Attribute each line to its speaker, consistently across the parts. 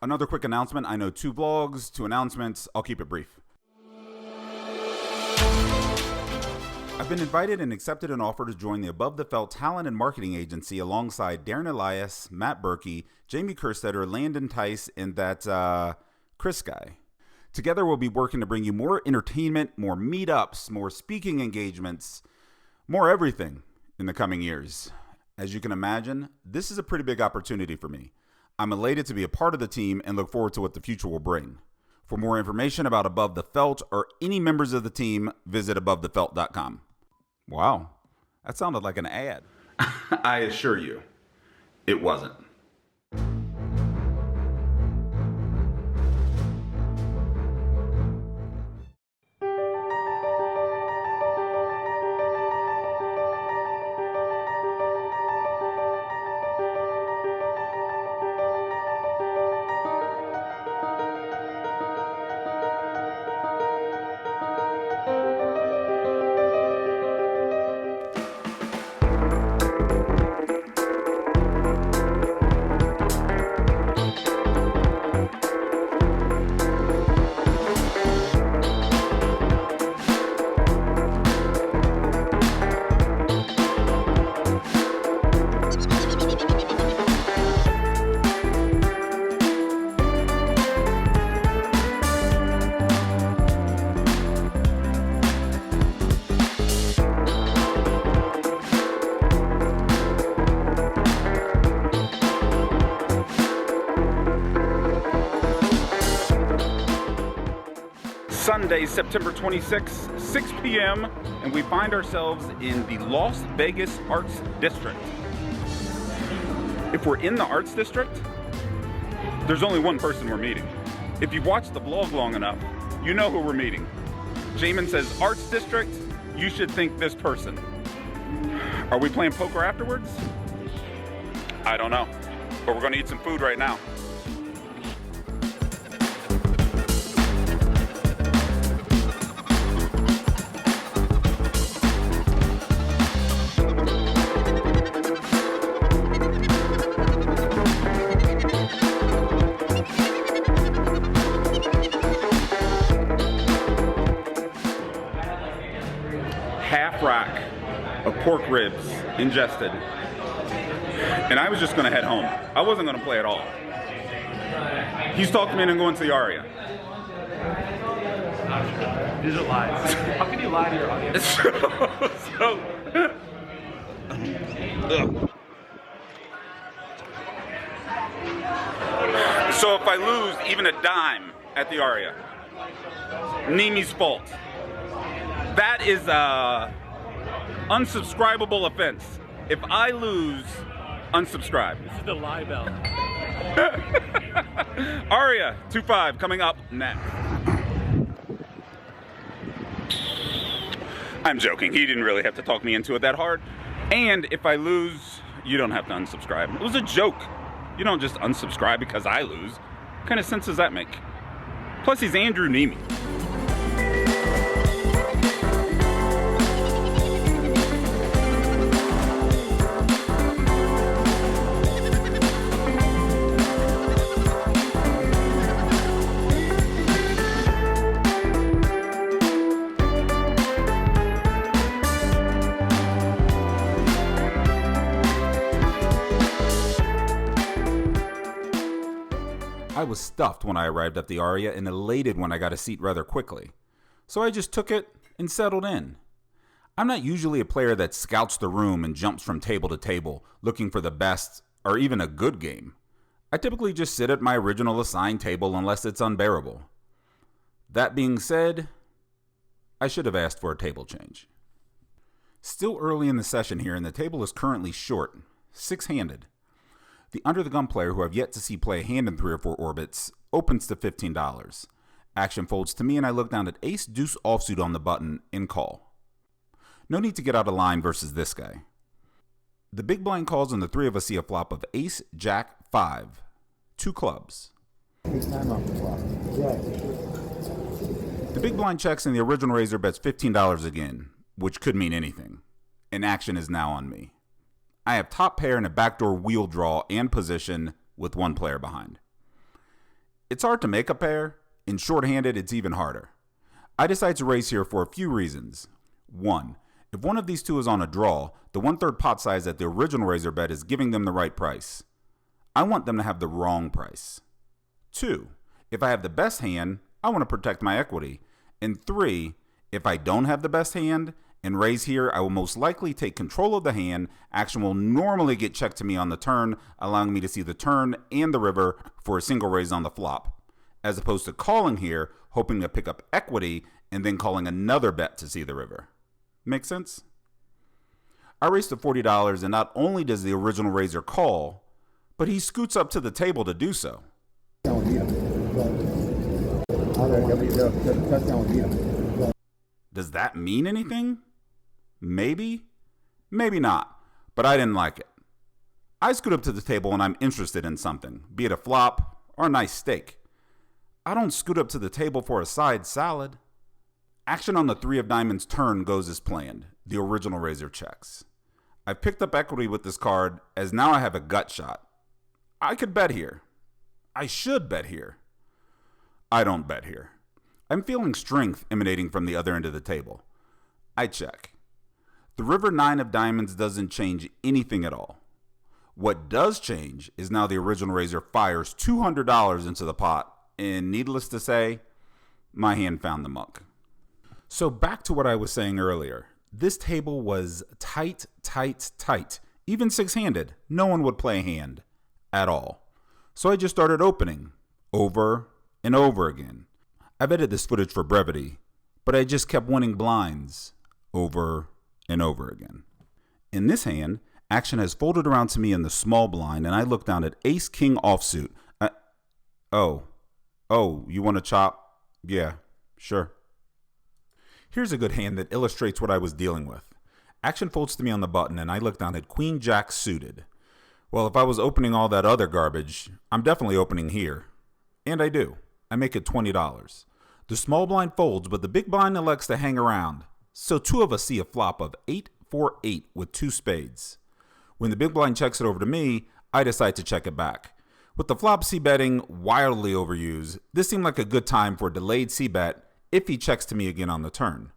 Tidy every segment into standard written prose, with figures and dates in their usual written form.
Speaker 1: Another quick announcement. I know 2 vlogs, 2 announcements. I'll keep it brief. I've been invited and accepted an offer to join the Above the Felt talent and marketing agency alongside Darren Elias, Matt Berkey, Jamie Kerstetter, Landon Tice, and that Chris guy. Together we'll be working to bring you more entertainment, more meetups, more speaking engagements, more everything in the coming years. As you can imagine, this is a pretty big opportunity for me. I'm elated to be a part of the team and look forward to what the future will bring. For more information about Above the Felt or any members of the team, visit abovethefelt.com. Wow, that sounded like an ad. I assure you, it wasn't. Sunday, September 26th, 6 p.m., and we find ourselves in the Las Vegas Arts District. If we're in the Arts District, there's only one person we're meeting. If you've watched the vlog long enough, you know who we're meeting. Jamin says, Arts District, you should think this person. Are we playing poker afterwards? I don't know, but we're gonna eat some food right now. Half rack of pork ribs ingested, and I was just gonna head home. I wasn't gonna play at all. He's talked me into going to the Aria.
Speaker 2: These are lies. How can you lie to your audience?
Speaker 1: So if I lose even a dime at the Aria, Nimi's fault. That is a unsubscribable offense. If I lose, unsubscribe.
Speaker 2: This is the lie bell.
Speaker 1: Aria 2-5 coming up next. I'm joking. He didn't really have to talk me into it that hard. And if I lose, you don't have to unsubscribe. It was a joke. You don't just unsubscribe because I lose. What kind of sense does that make? Plus, he's Andrew Nimi. I was stuffed when I arrived at the Aria and elated when I got a seat rather quickly. So I just took it and settled in. I'm not usually a player that scouts the room and jumps from table to table looking for the best or even a good game. I typically just sit at my original assigned table unless it's unbearable. That being said, I should have asked for a table change. Still early in the session here, and the table is currently short, 6-handed. The under-the-gun player, who I've yet to see play a hand in 3 or 4 orbits, opens to $15. Action folds to me, and I look down at Ace Deuce offsuit on the button and call. No need to get out of line versus this guy. The big blind calls, and the 3 of us see a flop of Ace, Jack, 5, 2 clubs. The big blind checks, and the original raiser bets $15 again, which could mean anything. And action is now on me. I have top pair and a backdoor wheel draw and position with 1 player behind. It's hard to make a pair, and shorthanded it's even harder. I decide to raise here for a few reasons. 1. If one of these two is on a draw, the 1/3 pot size at the original razor bet is giving them the right price. I want them to have the wrong price. 2. If I have the best hand, I want to protect my equity. And 3. If I don't have the best hand and raise here, I will most likely take control of the hand. Action will normally get checked to me on the turn, allowing me to see the turn and the river for a single raise on the flop, as opposed to calling here, hoping to pick up equity and then calling another bet to see the river. Make sense? I raised to $40, and not only does the original raiser call, but he scoots up to the table to do so. Does that mean anything? Maybe, maybe not, but I didn't like it. I scoot up to the table and I'm interested in something, be it a flop or a nice steak. I don't scoot up to the table for a side salad. Action on the 3 of diamonds turn goes as planned. The original raiser checks. I've picked up equity with this card, as now I have a gut shot. I could bet here. I should bet here. I don't bet here. I'm feeling strength emanating from the other end of the table. I check. The river 9 of diamonds doesn't change anything at all. What does change is now the original raiser fires $200 into the pot, and needless to say, my hand found the muck. So back to what I was saying earlier. This table was tight, tight, tight. Even six-handed, no one would play a hand at all. So I just started opening over and over again. I've edited this footage for brevity, but I just kept winning blinds over and over again. In this hand, action has folded around to me in the small blind, and I look down at ace-king offsuit. You want to chop? Yeah, sure. Here's a good hand that illustrates what I was dealing with. Action folds to me on the button, and I look down at queen-jack suited. Well, if I was opening all that other garbage, I'm definitely opening here. And I do. I make it $20. The small blind folds, but the big blind elects to hang around. So two of us see a flop of 8-4-8 with 2 spades. When the big blind checks it over to me, I decide to check it back. With the flop c-betting wildly overused, this seemed like a good time for a delayed c-bet if he checks to me again on the turn.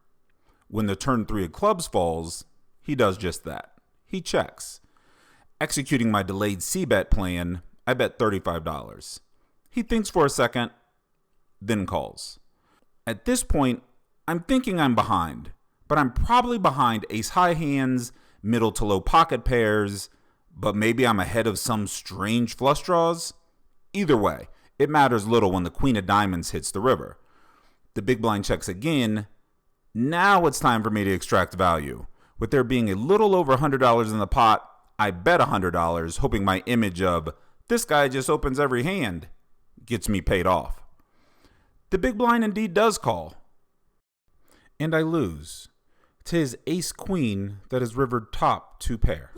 Speaker 1: When the turn 3 of clubs falls, he does just that. He checks. Executing my delayed c-bet plan, I bet $35. He thinks for a second, then calls. At this point, I'm thinking I'm behind, but I'm probably behind ace-high hands, middle to low pocket pairs, but maybe I'm ahead of some strange flush draws. Either way, it matters little when the queen of diamonds hits the river. The big blind checks again. Now it's time for me to extract value. With there being a little over $100 in the pot, I bet $100, hoping my image of, this guy just opens every hand, gets me paid off. The big blind indeed does call. And I lose. 'Tis ace-queen that is rivered top 2 pair.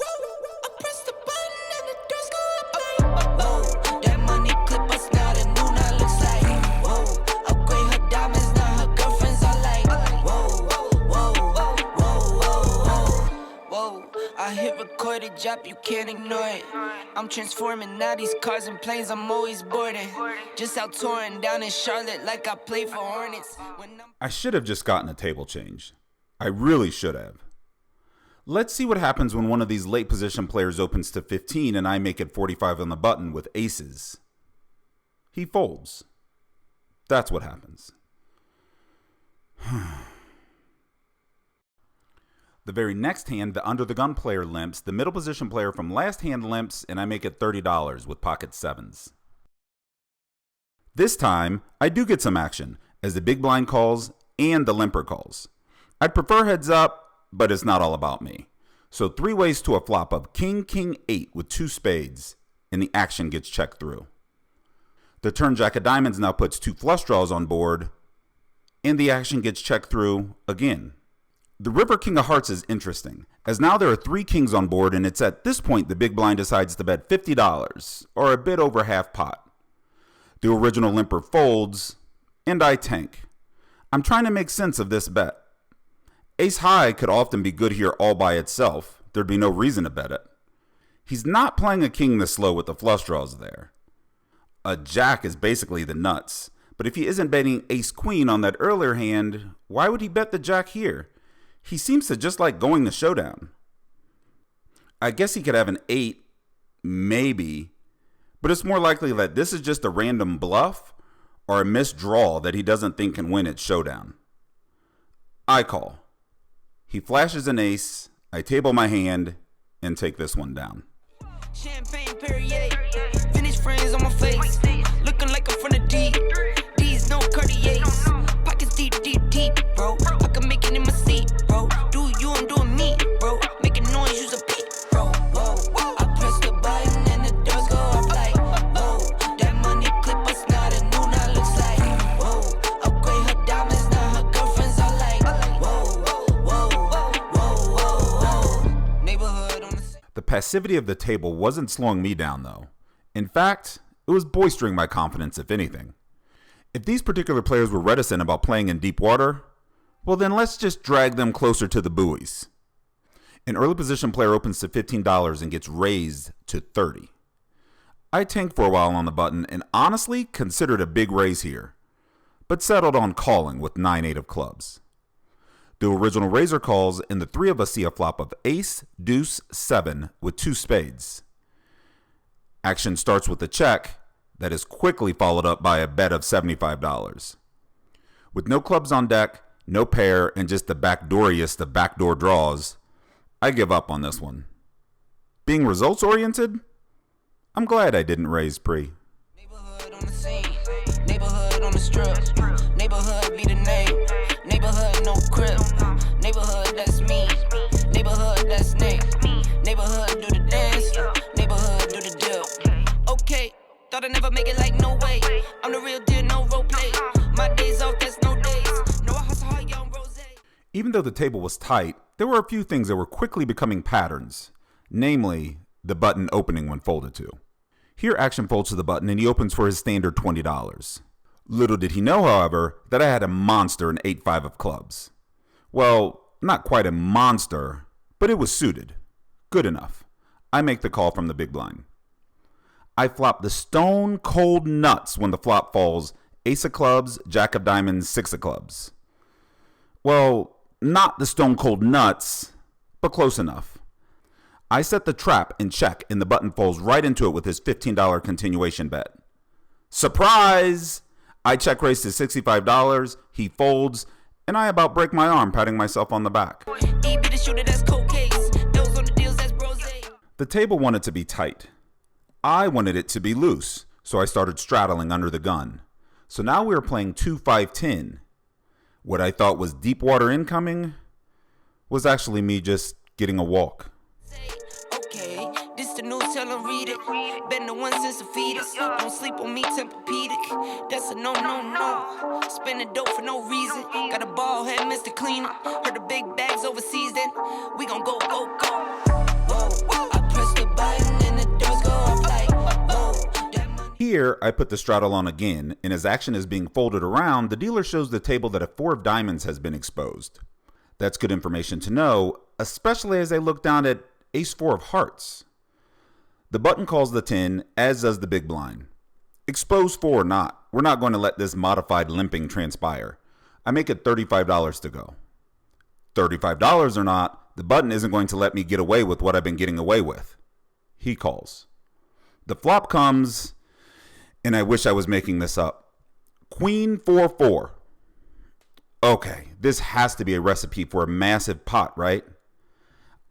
Speaker 3: Recorded drop, you can't ignore it. I'm transforming now these cars and planes, I'm always boarding. Just out touring down in Charlotte like I play for Hornets.
Speaker 1: I should have just gotten a table change. I really should have. Let's see what happens when one of these late position players opens to 15 and I make it 45 on the button with aces. He folds. That's what happens. The very next hand, the under the gun player limps, the middle position player from last hand limps, and I make it $30 with pocket sevens. This time, I do get some action, as the big blind calls and the limper calls. I'd prefer heads up, but it's not all about me. So 3 ways to a flop of king, king, 8 with 2 spades, and the action gets checked through. The turn jack of diamonds now puts 2 flush draws on board, and the action gets checked through again. The river king of hearts is interesting, as now there are 3 kings on board, and it's at this point the big blind decides to bet $50, or a bit over half pot. The original limper folds, and I tank. I'm trying to make sense of this bet. Ace high could often be good here all by itself. There'd be no reason to bet it. He's not playing a king this slow with the flush draws there. A jack is basically the nuts. But if he isn't betting ace-queen on that earlier hand, why would he bet the jack here? He seems to just like going to showdown. I guess he could have an 8, maybe, but it's more likely that this is just a random bluff or a missed draw that he doesn't think can win at showdown. I call. He flashes an ace, I table my hand, and take this one down.
Speaker 3: Champagne Perrier, finish friends on my face, looking like I'm from the deep. These no Cartiers, pockets deep, deep, deep, bro. I can make it in my seat, bro. Do you, I'm doing me, bro. Making noise, use a beat, bro. Whoa, I press the button and the doors go off like, whoa. That money clip us not a new, now looks like, whoa. Upgrade her diamonds, now her girlfriends are like, whoa. Neighborhood on the...
Speaker 1: The passivity of the table wasn't slowing me down, though. In fact, it was bolstering my confidence, if anything. If these particular players were reticent about playing in deep water, well then let's just drag them closer to the buoys. An early position player opens to $15 and gets raised to $30. I tanked for a while on the button and honestly considered a big raise here, but settled on calling with 9-8 of clubs. The original raiser calls and the three of us see a flop of ace, deuce, 7 with 2 spades. Action starts with a check that is quickly followed up by a bet of $75. With no clubs on deck, no pair, and just the backdooriest of backdoor draws, I give up on this one. Being results-oriented, I'm glad I didn't raise pre.
Speaker 3: Neighborhood on the scene, neighborhood on the strip, neighborhood be the name, neighborhood no crib, neighborhood that's me, neighborhood that's Nick, neighborhood do the dance, neighborhood do the dip. Okay, thought I'd never make it like no way, I'm the real deal, no role play, my days off, that's no days, no I hustle hard, young rose.
Speaker 1: Even though the table was tight, there were a few things that were quickly becoming patterns, namely the button opening when folded to. Here action folds to the button and he opens for his standard $20. Little did he know, however, that I had a monster in 8-5 of clubs. Well, not quite a monster, but it was suited. Good enough. I make the call from the big blind. I flop the stone cold nuts when the flop falls ace of clubs, jack of diamonds, 6 of clubs. Well, not the stone cold nuts, but close enough. I set the trap and check and the button falls right into it with his $15 continuation bet. Surprise! I check raise to $65, he folds, and I about break my arm patting myself on the back. The table wanted to be tight. I wanted it to be loose, so I started straddling under the gun. So now we were playing 2-5-10. What I thought was deep water incoming was actually me just getting a walk.
Speaker 3: Okay, this the news, tell them read it. Been the one since the fetus. Don't sleep on me, Tempur-Pedic. That's a no, no, no. Spending dope for no reason. Got a ball head, Mr. Cleaner. Heard the big bags overseas, then we gon' go, go, go. Whoa, I press the button and the doors go off like, whoa.
Speaker 1: Here, I put the straddle on again, and as action is being folded around, the dealer shows the table that a 4 of diamonds has been exposed. That's good information to know, especially as I look down at ace 4 of hearts. The button calls the 10, as does the big blind. Exposed 4 or not, we're not going to let this modified limping transpire. I make it $35 to go. $35 or not, the button isn't going to let me get away with what I've been getting away with. He calls. The flop comes, and I wish I was making this up. Queen 4-4. Okay, this has to be a recipe for a massive pot, right?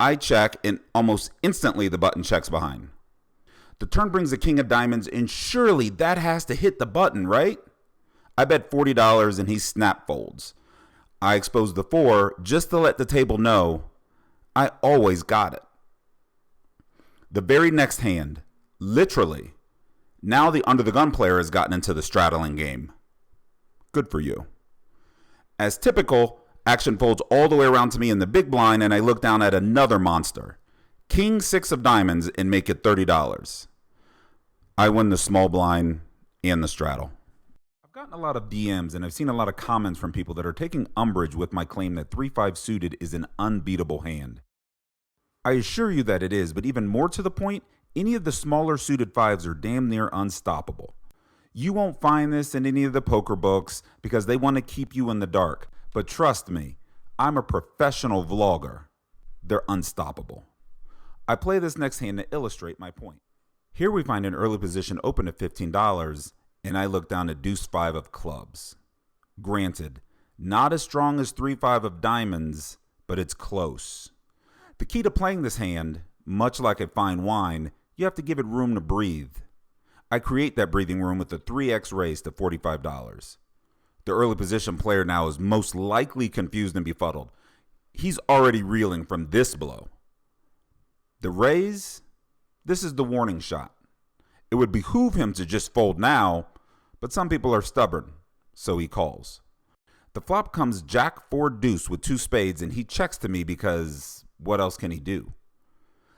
Speaker 1: I check, and almost instantly the button checks behind. The turn brings the king of diamonds, and surely that has to hit the button, right? I bet $40 and he snap folds. I expose the 4 just to let the table know I always got it. The very next hand, literally, now the under the gun player has gotten into the straddling game. Good for you. As typical, action folds all the way around to me in the big blind, and I look down at another monster. King 6 of diamonds and make it $30. I win the small blind and the straddle. I've gotten a lot of DMs and I've seen a lot of comments from people that are taking umbrage with my claim that 3-5 suited is an unbeatable hand. I assure you that it is, but even more to the point, any of the smaller suited 5s are damn near unstoppable. You won't find this in any of the poker books because they want to keep you in the dark. But trust me, I'm a professional vlogger. They're unstoppable. I play this next hand to illustrate my point. Here we find an early position open at $15, and I look down at deuce 5 of clubs. Granted, not as strong as 3-5 of diamonds, but it's close. The key to playing this hand, much like a fine wine, you have to give it room to breathe. I create that breathing room with a 3x raise to $45. The early position player now is most likely confused and befuddled. He's already reeling from this blow. The raise, this is the warning shot. It would behoove him to just fold now, but some people are stubborn, so he calls. The flop comes Jack 4 deuce with 2 spades, and he checks to me because what else can he do?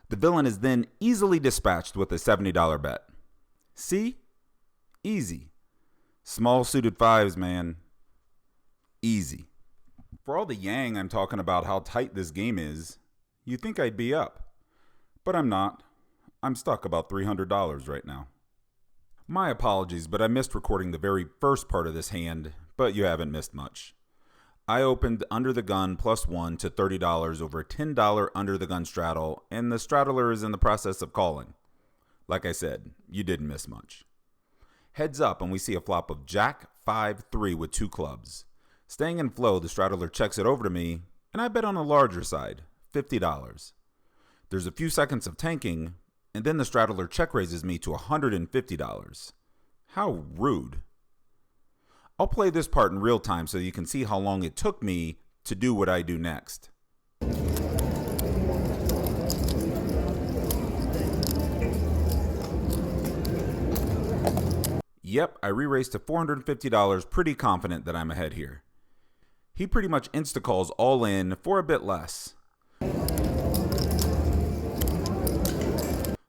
Speaker 1: The villain is then easily dispatched with a $70 bet. See? Easy. Small suited 5s, man. Easy. For all the yang I'm talking about how tight this game is, you'd think I'd be up. But I'm not. I'm stuck about $300 right now. My apologies, but I missed recording the very first part of this hand, but you haven't missed much. I opened under the gun +1 to $30 over a $10 under the gun straddle, and the straddler is in the process of calling. Like I said, you didn't miss much. Heads up, and we see a flop of Jack 5-3 with 2 clubs. Staying in flow, the straddler checks it over to me, and I bet on the larger side, $50. There's a few seconds of tanking, and then the straddler check raises me to $150. How rude. I'll play this part in real time so you can see how long it took me to do what I do next. Yep, I re-raised to $450, pretty confident that I'm ahead here. He pretty much insta-calls all in for a bit less.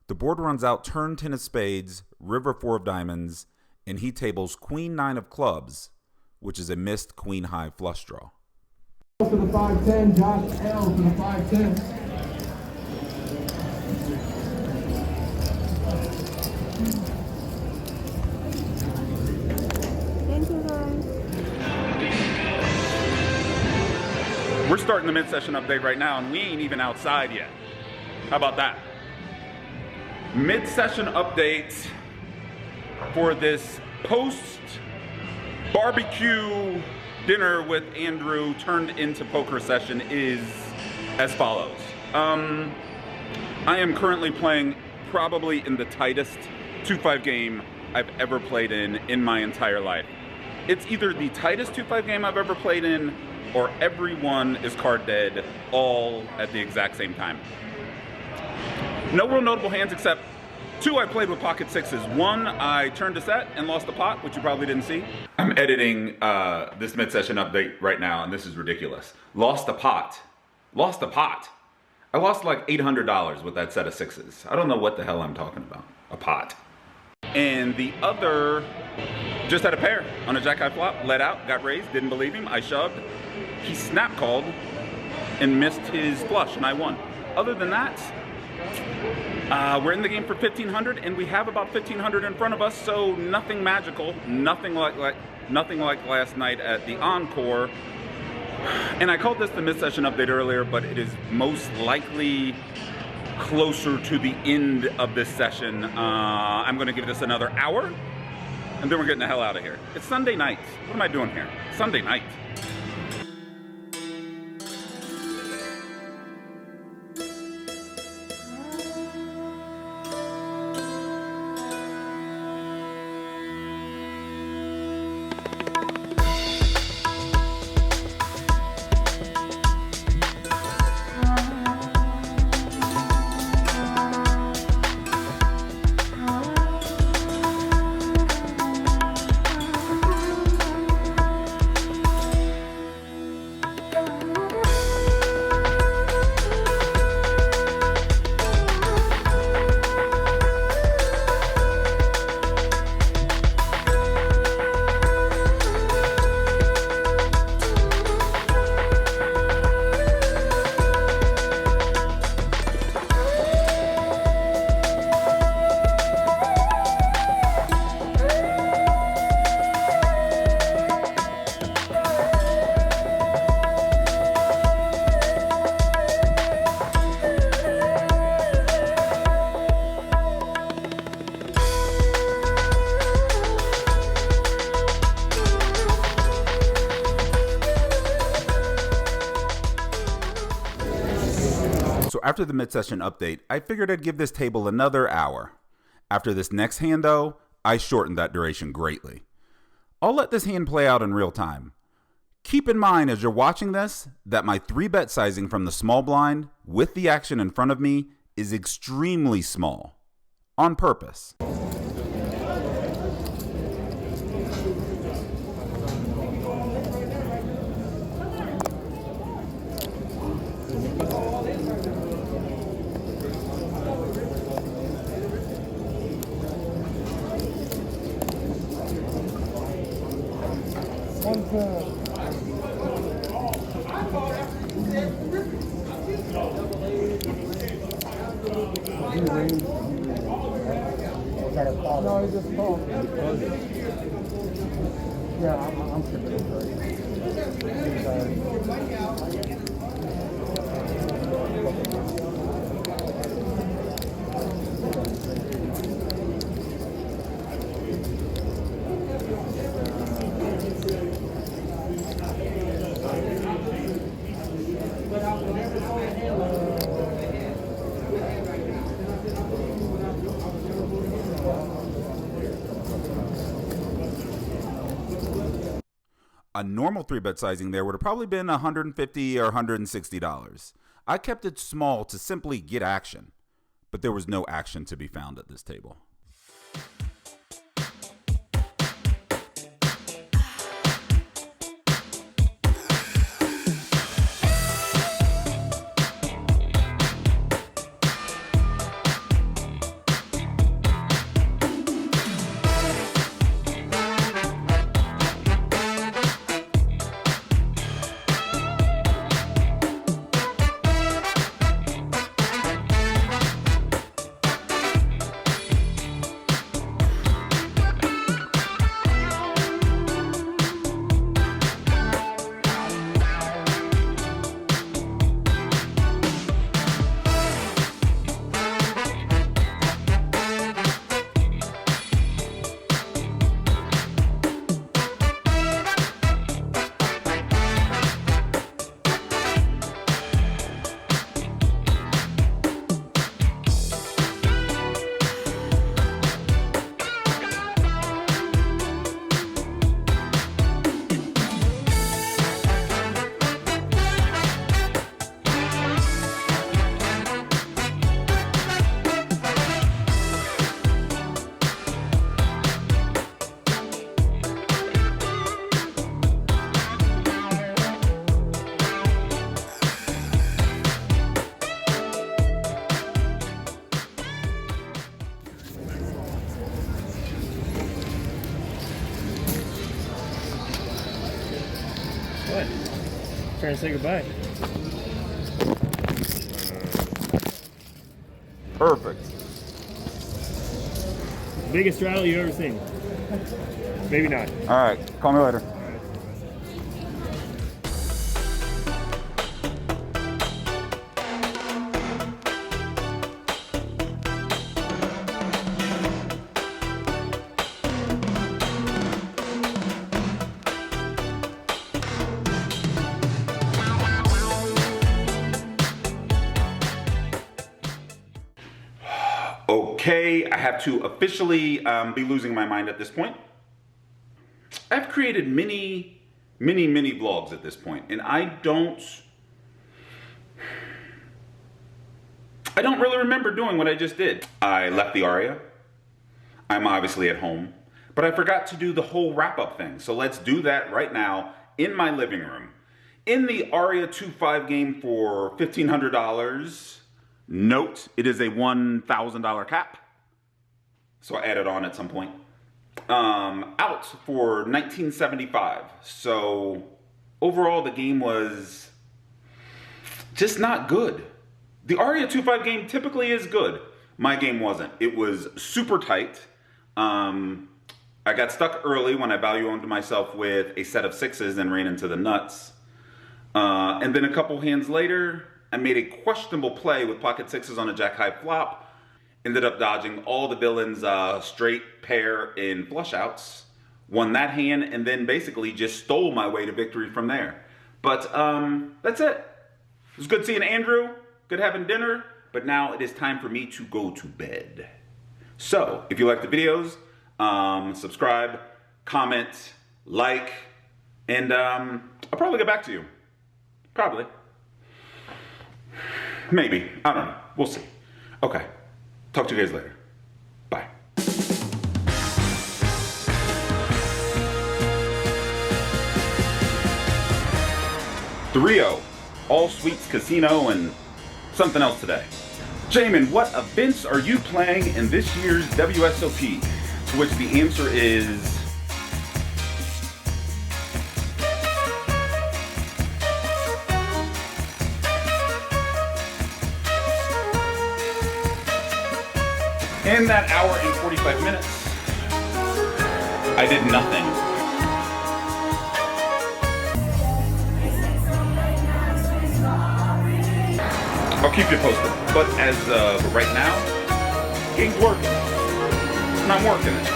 Speaker 1: The board runs out turn 10 of spades, river 4 of diamonds, and he tables queen 9 of clubs, which is a missed queen high flush draw.
Speaker 4: To the 5-10, Josh L to the 5-10.
Speaker 5: Thank you, guys.
Speaker 1: We're starting the mid-session update right now, and we ain't even outside yet. How about that? Mid-session update for this post-barbecue dinner with Andrew turned into poker session is as follows. I am currently playing probably in the tightest 2-5 game I've ever played in my entire life. It's either the tightest 2-5 game I've ever played in, or everyone is card dead all at the exact same time. No real notable hands except 2 I played with pocket 6s. 1 I turned a set and lost the pot, which you probably didn't see. I'm editing this mid-session update right now, and this is ridiculous. Lost the pot. Lost the pot. I lost like $800 with that set of 6s. I don't know what the hell I'm talking about. A pot. And the other just had a pair on a jack high flop, let out, got raised, didn't believe him, I shoved. He snap called and missed his flush, and I won. Other than that, we're in the game for $1,500, and we have about $1,500 in front of us, so nothing magical, nothing like last night at the Encore. And I called this the mid-session update earlier, but it is most likely closer to the end of this session. I'm going to give this another hour, and then we're getting the hell out of here. It's Sunday night. What am I doing here? Sunday night. after the mid-session update, I figured I'd give this table another hour. After this next hand, though, I shortened that duration greatly. I'll let this hand play out in real time. Keep in mind as you're watching this that my 3-bet sizing from the small blind with the action in front of me is extremely small. On purpose.
Speaker 4: No, he just called. Yeah, I'm skipping
Speaker 1: A normal 3-bet sizing there would have probably been $150 or $160. I kept it small to simply get action, but there was no action to be found at this table.
Speaker 2: What? Trying to say goodbye.
Speaker 1: Perfect.
Speaker 2: Biggest straddle you've ever seen? Maybe not.
Speaker 1: All right, call me later. Okay, I have to officially be losing my mind at this point. I've created many vlogs at this point, and I don't really remember doing what I just did. I left the Aria. I'm obviously at home, but I forgot to do the whole wrap-up thing. So let's do that right now in my living room. In the Aria 2.5 game for $1,500, note, it is a $1,000 cap. So I added on at some point. Out for $1,975. So overall, the game was just not good. The Aria 2.5 game typically is good. My game wasn't. It was super tight. I got stuck early when I value owned myself with a set of SIXES and ran into the nuts. And then a couple hands later, I made a questionable play with pocket SIXES on a jack high flop. Ended up dodging all the villains straight, pair, and flush outs. Won that hand, and then basically just stole my way to victory from there. But that's it. It was good seeing Andrew. good having dinner, but now it is time for me to go to bed. So, if you like the videos, subscribe, comment, like, and I'll probably get back to you. Probably. Maybe. I don't know. We'll see. Okay. Talk to you guys later. Bye. The Rio, all suites casino and something else today. Jamin, what events are you playing in this year's WSOP? To which the answer is... in that hour and 45 minutes, I did nothing. I'll keep you posted. But as of right now, game's working. And I'm working it.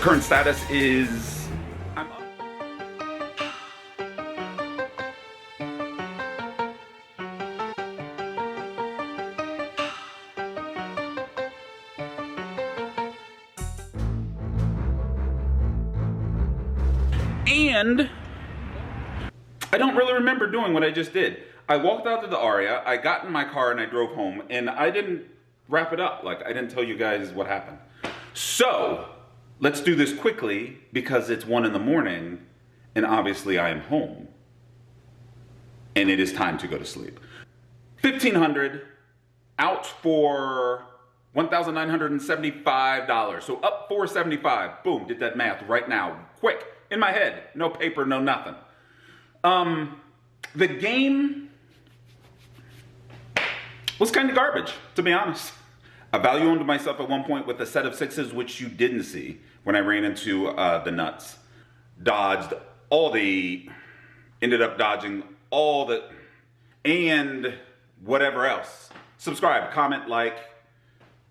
Speaker 1: Current status is I'm up. And I don't really remember doing what I just did. I walked out to the Aria, I got in my car and I drove home, and I didn't wrap it up. Like, I didn't tell you guys what happened. So let's do this quickly because it's 1 in the morning and obviously I am home and it is time to go to sleep. 1,500 out for $1,975. So up $475. Boom, did that math right now. Quick, in my head. No paper, no nothing. The game was kind of garbage, to be honest. I value owned myself at one point with a set of SIXES, which you didn't see when I ran into the nuts. Dodged all the, ended up dodging all the, and whatever else. Subscribe, comment, like,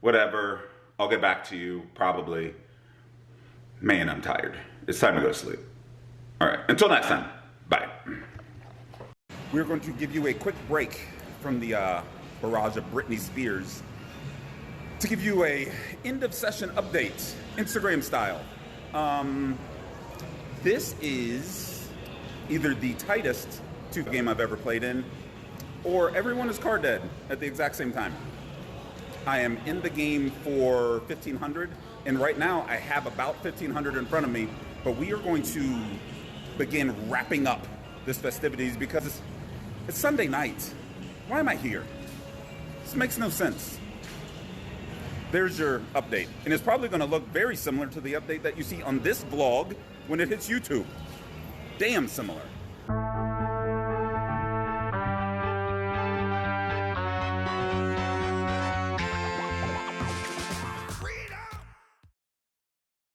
Speaker 1: whatever. I'll get back to you, probably. Man, I'm tired. It's time to go to sleep. All right, until next time, bye. We're going to give you a quick break from the barrage of Britney Spears to give you a end of session update, Instagram style. This is either the tightest 2 game I've ever played in, or everyone is card dead at the exact same time. I am in the game for 1,500, and right now I have about 1,500 in front of me, but we are going to begin wrapping up this festivities because it's Sunday night. Why am I here? This makes no sense. There's your update. And it's probably going to look very similar to the update that you see on this vlog when it hits YouTube. Damn similar.